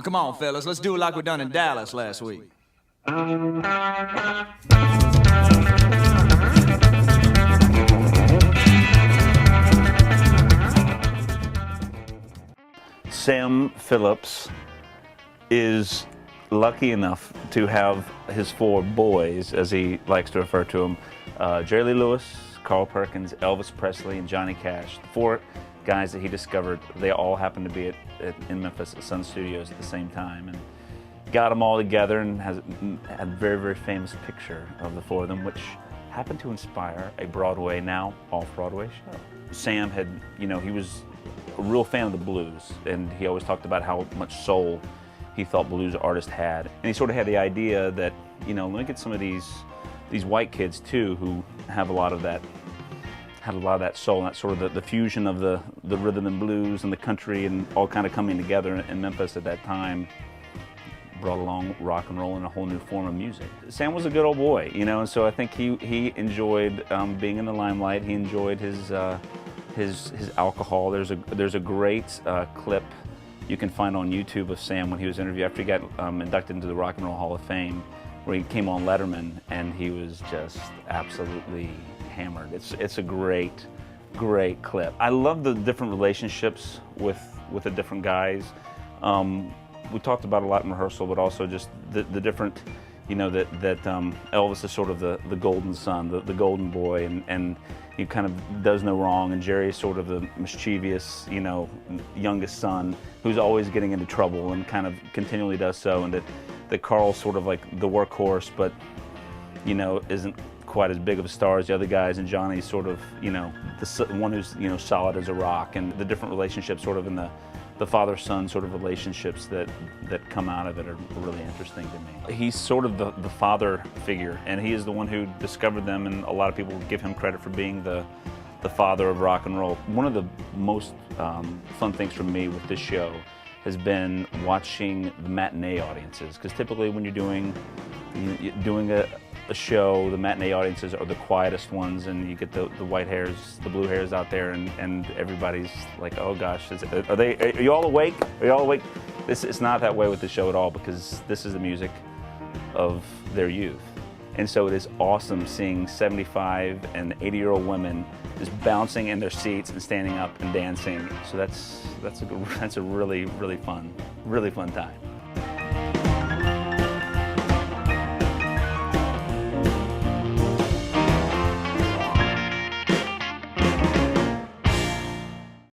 Come on, fellas, let's do it like we done in Dallas last week. Sam Phillips is lucky enough to have his four boys, as he likes to refer to them, Jerry Lee Lewis, Carl Perkins, Elvis Presley, and Johnny Cash. The four guys that he discovered, they all happened to be in Memphis at Sun Studios at the same time, and got them all together and had a very, very famous picture of the four of them, which happened to inspire a Broadway, now off-Broadway show. Sam had, he was a real fan of the blues, and he always talked about how much soul he thought blues artists had. And he sort of had the idea that, let me get some of these white kids too, who have a lot of that, had a lot of that soul, and that sort of the fusion of the rhythm and blues and the country and all kind of coming together in Memphis at that time, brought along rock and roll and a whole new form of music. Sam was a good old boy, and so I think he enjoyed being in the limelight. He enjoyed his alcohol. There's a great clip you can find on YouTube of Sam when he was interviewed after he got inducted into the Rock and Roll Hall of Fame, where he came on Letterman and he was just absolutely hammered. It's a great clip. I love the different relationships with the different guys. We talked about a lot in rehearsal, but also just the different, that Elvis is sort of the golden son, the golden boy, and he kind of does no wrong, and Jerry is sort of the mischievous, youngest son who's always getting into trouble and kind of continually does so, and that Carl's sort of like the workhorse, but isn't quite as big of a star as the other guys, and Johnny's sort of the one who's solid as a rock, and the different relationships sort of in the father-son sort of relationships that come out of it are really interesting to me. He's sort of the father figure, and he is the one who discovered them, and a lot of people give him credit for being the father of rock and roll. One of the most fun things for me with this show has been watching the matinee audiences, because typically when you're doing a show, the matinee audiences are the quietest ones, and you get the white hairs, the blue hairs out there, and everybody's like, oh gosh, are you all awake? Are you all awake? It's not that way with the show at all, because this is the music of their youth. And so it is awesome seeing 75 and 80-year-old women just bouncing in their seats and standing up and dancing. So that's a really, really fun time.